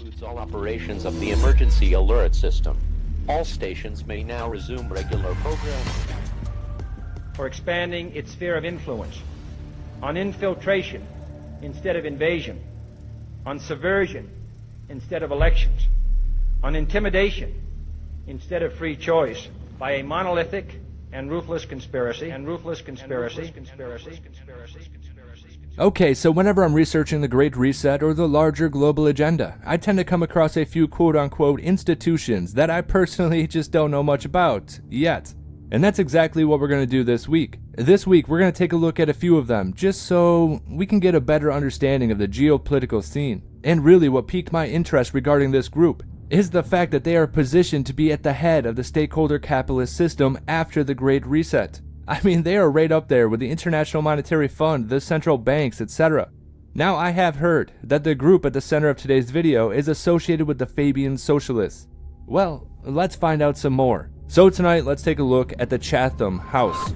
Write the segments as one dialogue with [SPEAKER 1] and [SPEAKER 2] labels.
[SPEAKER 1] concludes all operations of the emergency alert system. All stations may now resume regular programming.
[SPEAKER 2] For expanding its sphere of influence, on infiltration instead of invasion, on subversion instead of elections, on intimidation instead of free choice, by a monolithic and ruthless conspiracy.
[SPEAKER 3] Okay, so whenever I'm researching the Great Reset or the larger global agenda, I tend to come across a few quote-unquote institutions that I personally just don't know much about, yet. And that's exactly what we're going to do this week. This week, we're going to take a look at a few of them, just so we can get a better understanding of the geopolitical scene. And really what piqued my interest regarding this group is the fact that they are positioned to be at the head of the stakeholder capitalist system after the Great Reset. I mean, they are right up there with the International Monetary Fund, the central banks, etc. Now, I have heard that the group at the center of today's video is associated with the Fabian Socialists. Well, let's find out some more. So tonight, let's take a look at the Chatham House.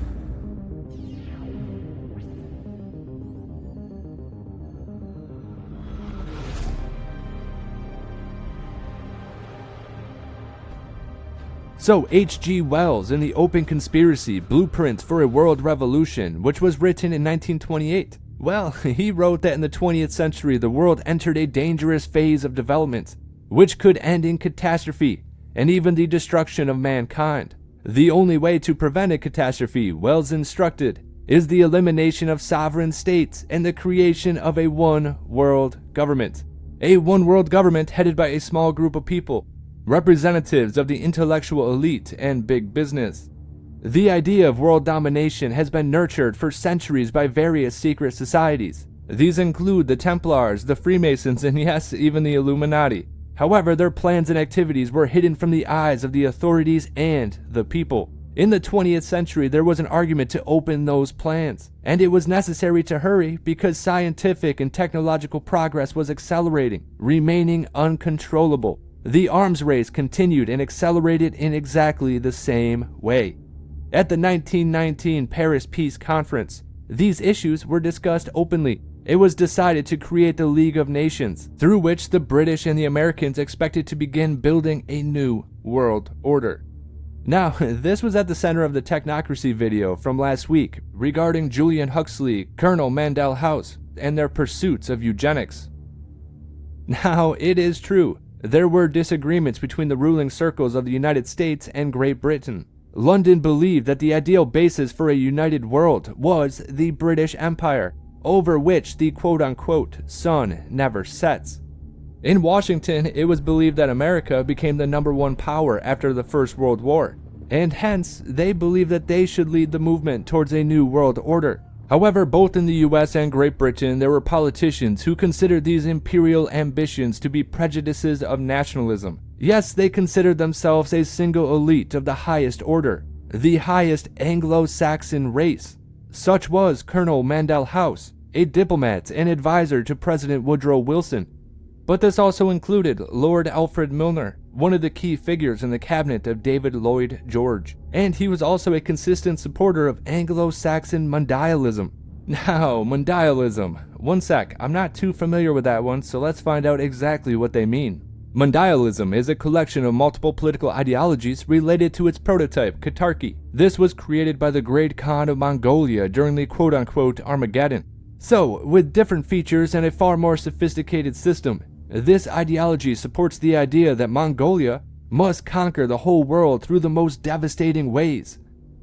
[SPEAKER 3] So, H.G. Wells in the Open Conspiracy, Blueprint for a World Revolution, which was written in 1928. Well, he wrote that in the 20th century, the world entered a dangerous phase of development, which could end in catastrophe, and even the destruction of mankind. The only way to prevent a catastrophe, Wells instructed, is the elimination of sovereign states and the creation of a one-world government. A one-world government headed by a small group of people, representatives of the intellectual elite and big business. The idea of world domination has been nurtured for centuries by various secret societies. These include the Templars, the Freemasons, and yes, even the Illuminati. However, their plans and activities were hidden from the eyes of the authorities and the people. In the 20th century, there was an argument to open those plans, and it was necessary to hurry because scientific and technological progress was accelerating, remaining uncontrollable. The arms race continued and accelerated in exactly the same way. At the 1919 Paris Peace Conference, these issues were discussed openly. It was decided to create the League of Nations, through which the British and the Americans expected to begin building a new world order. Now, this was at the center of the technocracy video from last week regarding Julian Huxley, Colonel Mandel House, and their pursuits of eugenics. Now, it is true. There were disagreements between the ruling circles of the United States and Great Britain. London believed that the ideal basis for a united world was the British Empire, over which the quote-unquote sun never sets. In Washington, it was believed that America became the #1 power after the First World War, and hence they believed that they should lead the movement towards a new world order. However, both in the US and Great Britain, there were politicians who considered these imperial ambitions to be prejudices of nationalism. Yes, they considered themselves a single elite of the highest order, the highest Anglo-Saxon race. Such was Colonel Mandel House, a diplomat and advisor to President Woodrow Wilson. But this also included Lord Alfred Milner, one of the key figures in the cabinet of David Lloyd George, and he was also a consistent supporter of Anglo-Saxon mondialism. Now, mondialism. One sec, I'm not too familiar with that one, so let's find out exactly what they mean. Mondialism is a collection of multiple political ideologies related to its prototype, Katarki. This was created by the Great Khan of Mongolia during the quote-unquote Armageddon. So, with different features and a far more sophisticated system, this ideology supports the idea that Mongolia must conquer the whole world through the most devastating ways.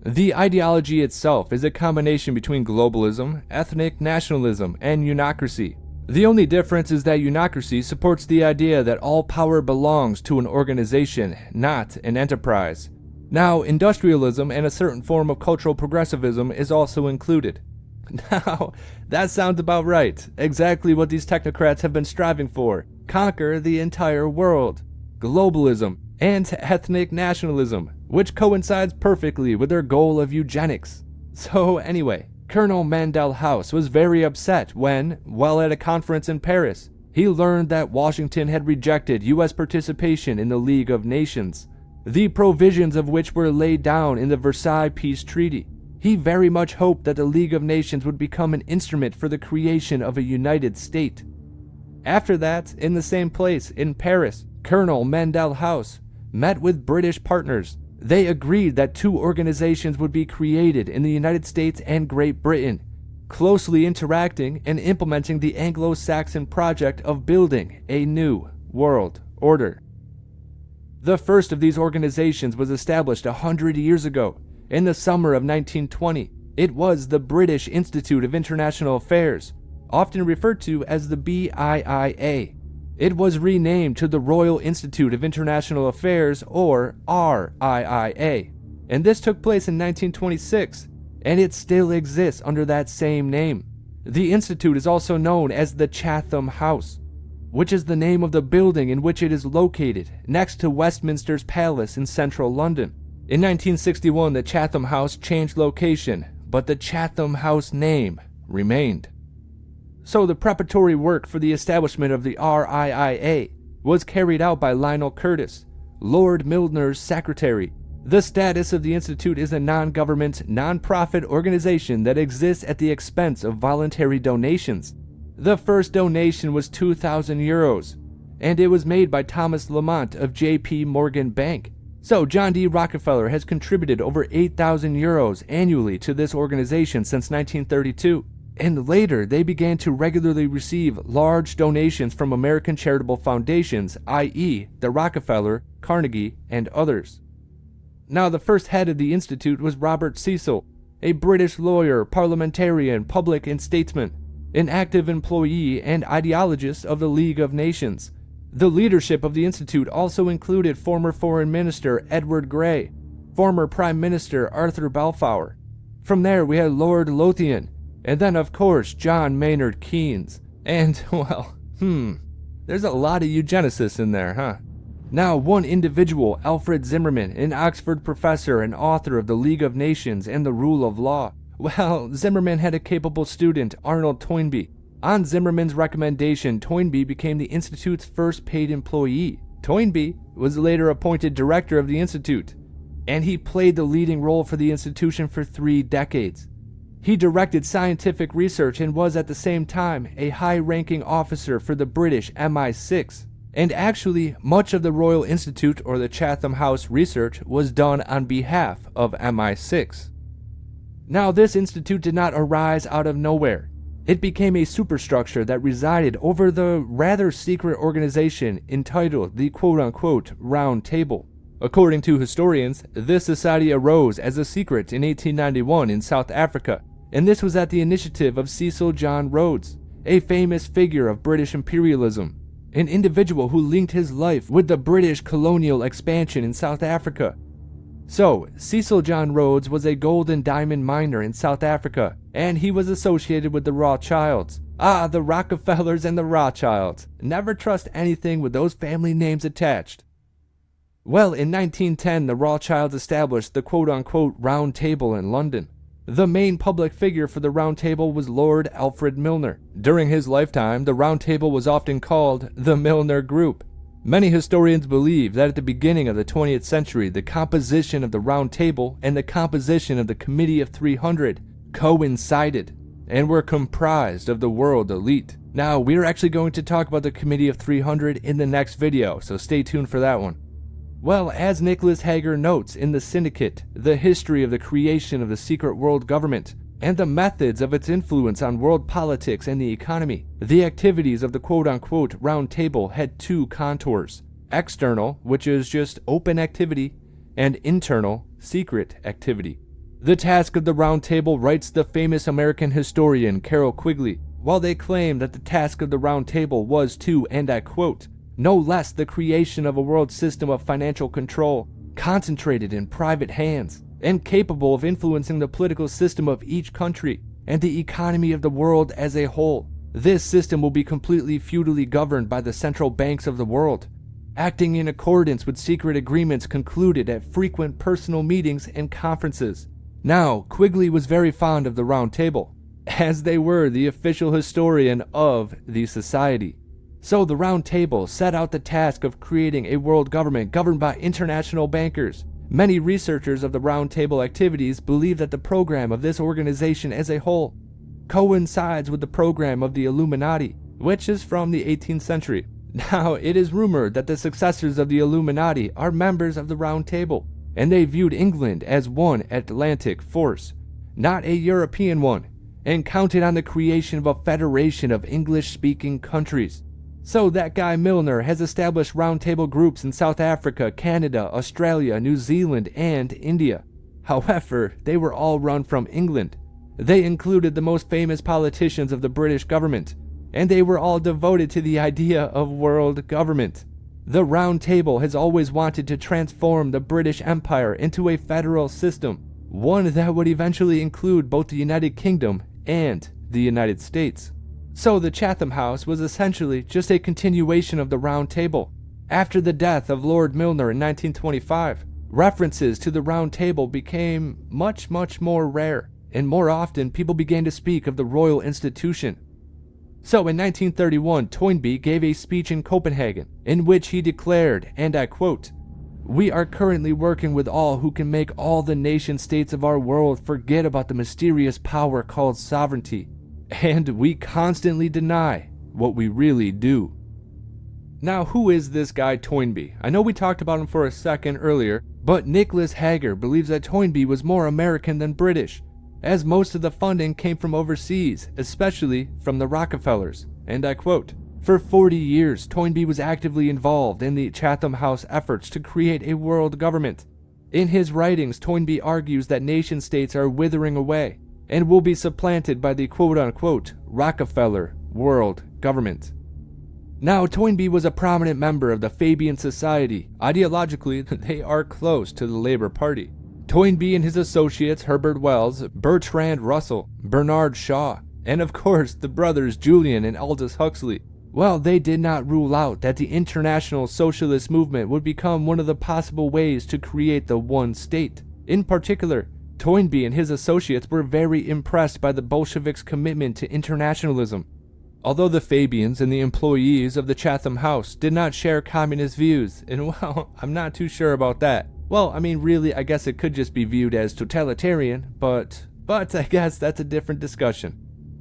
[SPEAKER 3] The ideology itself is a combination between globalism, ethnic nationalism, and unocracy. The only difference is that unocracy supports the idea that all power belongs to an organization, not an enterprise. Now, industrialism and a certain form of cultural progressivism is also included. Now, that sounds about right. Exactly what these technocrats have been striving for. Conquer the entire world. Globalism and ethnic nationalism, which coincides perfectly with their goal of eugenics. So anyway, Colonel Mandel House was very upset when, while at a conference in Paris, he learned that Washington had rejected U.S. participation in the League of Nations, the provisions of which were laid down in the Versailles Peace Treaty. He very much hoped that the League of Nations would become an instrument for the creation of a united state. After that, in the same place, in Paris, Colonel Mandel House met with British partners. They agreed that two organizations would be created in the United States and Great Britain, closely interacting and implementing the Anglo-Saxon project of building a new world order. The first of these organizations was established 100 years ago, in the summer of 1920. It was the British Institute of International Affairs, often referred to as the BIIA. It was renamed to the Royal Institute of International Affairs, or RIIA, and this took place in 1926, and it still exists under that same name. The institute is also known as the Chatham House, which is the name of the building in which it is located, next to Westminster's Palace in central London. In 1961, the Chatham House changed location, but the Chatham House name remained. So the preparatory work for the establishment of the RIIA was carried out by Lionel Curtis, Lord Milner's secretary. The status of the institute is a non-government, non-profit organization that exists at the expense of voluntary donations. The first donation was €2,000, and it was made by Thomas Lamont of J.P. Morgan Bank. So John D. Rockefeller has contributed over €8,000 annually to this organization since 1932. And later, they began to regularly receive large donations from American charitable foundations, i.e., the Rockefeller, Carnegie, and others. Now, the first head of the institute was Robert Cecil, a British lawyer, parliamentarian, public and statesman, an active employee and ideologist of the League of Nations. The leadership of the institute also included former Foreign Minister Edward Grey, former Prime Minister Arthur Balfour. From there, we had Lord Lothian, and then, of course, John Maynard Keynes. And, well, there's a lot of eugenicists in there, huh? Now, one individual, Alfred Zimmerman, an Oxford professor and author of the League of Nations and the Rule of Law. Well, Zimmerman had a capable student, Arnold Toynbee. On Zimmerman's recommendation, Toynbee became the Institute's first paid employee. Toynbee was later appointed director of the Institute, and he played the leading role for the institution for 3 decades. He directed scientific research and was at the same time a high-ranking officer for the British MI6. And actually, much of the Royal Institute or the Chatham House research was done on behalf of MI6. Now, this institute did not arise out of nowhere. It became a superstructure that resided over the rather secret organization entitled the quote-unquote Round Table. According to historians, this society arose as a secret in 1891 in South Africa, and this was at the initiative of Cecil John Rhodes, a famous figure of British imperialism, an individual who linked his life with the British colonial expansion in South Africa. So, Cecil John Rhodes was a gold and diamond miner in South Africa, and he was associated with the Rothschilds. Ah, the Rockefellers and the Rothschilds. Never trust anything with those family names attached. Well, in 1910, the Rothschilds established the quote-unquote Round Table in London. The main public figure for the Round Table was Lord Alfred Milner. During his lifetime, the Round Table was often called the Milner Group. Many historians believe that at the beginning of the 20th century, the composition of the Round Table and the composition of the Committee of 300 coincided and were comprised of the world elite. Now, we're actually going to talk about the Committee of 300 in the next video, so stay tuned for that one. Well, as Nicholas Hager notes in The Syndicate, the history of the creation of the secret world government and the methods of its influence on world politics and the economy, the activities of the quote-unquote Round Table had 2 contours: external, which is just open activity, and internal, secret activity. The task of the Round Table, writes the famous American historian Carroll Quigley, while they claim that the task of the Round Table was to, and I quote, no less the creation of a world system of financial control, concentrated in private hands, and capable of influencing the political system of each country and the economy of the world as a whole. This system will be completely feudally governed by the central banks of the world, acting in accordance with secret agreements concluded at frequent personal meetings and conferences. Now, Quigley was very fond of the Round Table, as they were the official historian of the society. So the Round Table set out the task of creating a world government governed by international bankers. Many researchers of the Round Table activities believe that the program of this organization as a whole coincides with the program of the Illuminati, which is from the 18th century. Now, it is rumored that the successors of the Illuminati are members of the Round Table, and they viewed England as one Atlantic force, not a European one, and counted on the creation of a federation of English-speaking countries. So that guy Milner has established Round Table groups in South Africa, Canada, Australia, New Zealand, and India. However, they were all run from England. They included the most famous politicians of the British government, and they were all devoted to the idea of world government. The Round Table has always wanted to transform the British Empire into a federal system, one that would eventually include both the United Kingdom and the United States. So the Chatham House was essentially just a continuation of the Round Table. After the death of Lord Milner in 1925, references to the Round Table became much more rare, and more often people began to speak of the royal institution. So in 1931, Toynbee gave a speech in Copenhagen in which he declared, and I quote, "We are currently working with all who can make all the nation states of our world forget about the mysterious power called sovereignty, and we constantly deny what we really do." Now, who is this guy Toynbee? I know we talked about him for a second earlier, but Nicholas Hager believes that Toynbee was more American than British, as most of the funding came from overseas, especially from the Rockefellers. And I quote, "For 40 years, Toynbee was actively involved in the Chatham House efforts to create a world government. In his writings, Toynbee argues that nation-states are withering away and will be supplanted by the quote-unquote Rockefeller world government." Now, Toynbee was a prominent member of the Fabian Society. Ideologically, they are close to the Labour Party. Toynbee and his associates Herbert Wells, Bertrand Russell, Bernard Shaw, and of course the brothers Julian and Aldous Huxley, well, they did not rule out that the international socialist movement would become one of the possible ways to create the one state. In particular, Toynbee and his associates were very impressed by the Bolsheviks' commitment to internationalism. Although the Fabians and the employees of the Chatham House did not share communist views, and well, I'm not too sure about that. Well, I mean, really, I guess it could just be viewed as totalitarian, but I guess that's a different discussion.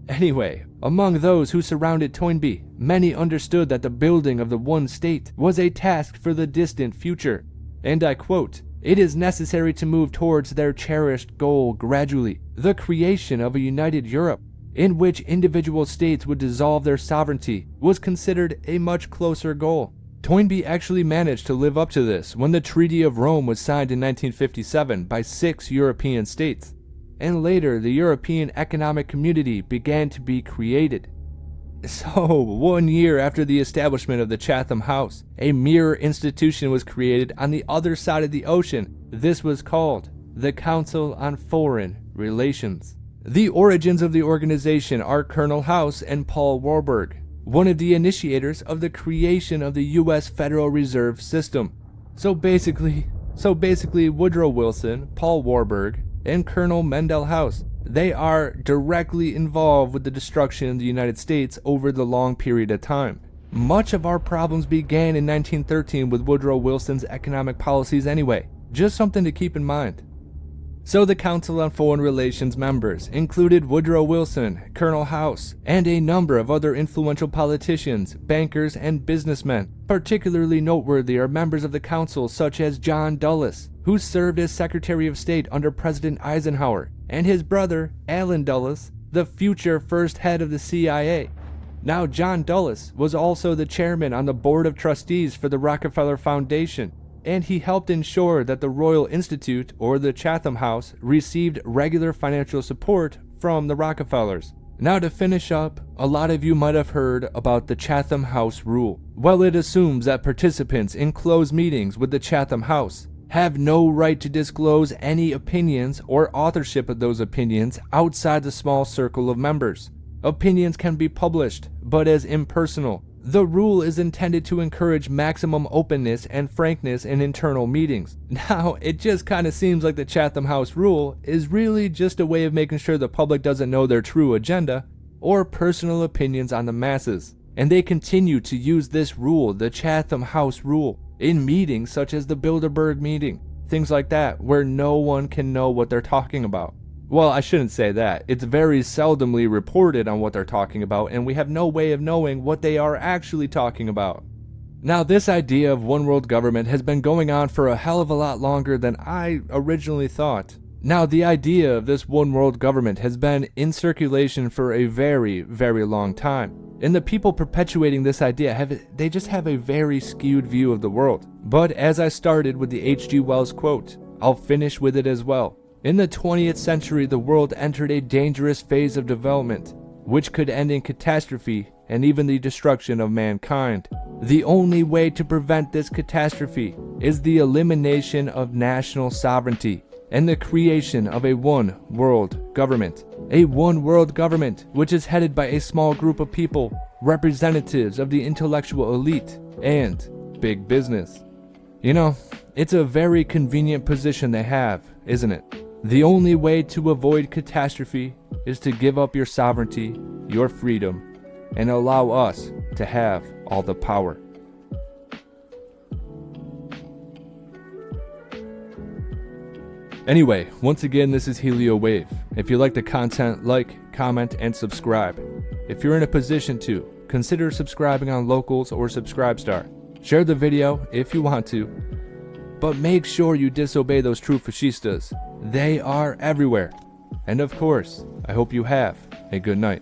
[SPEAKER 3] Anyway, among those who surrounded Toynbee, many understood that the building of the one state was a task for the distant future. And I quote, "It is necessary to move towards their cherished goal gradually, the creation of a united Europe, in which individual states would dissolve their sovereignty, was considered a much closer goal." Toynbee actually managed to live up to this when the Treaty of Rome was signed in 1957 by 6 European states, and later the European Economic Community began to be created. So, 1 year after the establishment of the Chatham House, a mirror institution was created on the other side of the ocean. This was called the Council on Foreign Relations. The origins of the organization are Colonel House and Paul Warburg, one of the initiators of the creation of the U.S. Federal Reserve System. So basically Woodrow Wilson, Paul Warburg, and Colonel Mendel House, they are directly involved with the destruction of the United States over the long period of time. Much of our problems began in 1913 with Woodrow Wilson's economic policies anyway. Just something to keep in mind. So the Council on Foreign Relations members included Woodrow Wilson, Colonel House, and a number of other influential politicians, bankers, and businessmen. Particularly noteworthy are members of the council such as John Dulles, who served as Secretary of State under President Eisenhower, and his brother, Allen Dulles, the future first head of the CIA. Now, John Dulles was also the chairman on the Board of Trustees for the Rockefeller Foundation, and he helped ensure that the Royal Institute, or the Chatham House, received regular financial support from the Rockefellers. Now, to finish up, a lot of you might have heard about the Chatham House rule. Well, it assumes that participants in closed meetings with the Chatham House have no right to disclose any opinions or authorship of those opinions outside the small circle of members. Opinions can be published, but as impersonal. The rule is intended to encourage maximum openness and frankness in internal meetings. Now, it just kind of seems like the Chatham House rule is really just a way of making sure the public doesn't know their true agenda or personal opinions on the masses. And they continue to use this rule, the Chatham House rule, in meetings such as the Bilderberg meeting, things like that, where no one can know what they're talking about. Well, I shouldn't say that. It's very seldomly reported on what they're talking about, and we have no way of knowing what they are actually talking about. Now, this idea of one world government has been going on for a hell of a lot longer than I originally thought. Now, the idea of this one world government has been in circulation for a very, very long time. And the people perpetuating this idea they just have a very skewed view of the world. But as I started with the H.G. Wells quote, I'll finish with it as well. In the 20th century, the world entered a dangerous phase of development, which could end in catastrophe and even the destruction of mankind. The only way to prevent this catastrophe is the elimination of national sovereignty and the creation of a one world government. A one world government which is headed by a small group of people, representatives of the intellectual elite and big business. You know, it's a very convenient position they have, isn't it? The only way to avoid catastrophe is to give up your sovereignty, your freedom, and allow us to have all the power. Anyway, once again, this is Helio Wave. If you like the content, like, comment, and subscribe. If you're in a position to, consider subscribing on Locals or Subscribestar. Share the video if you want to, but make sure you disobey those true fascistas. They are everywhere. And of course, I hope you have a good night.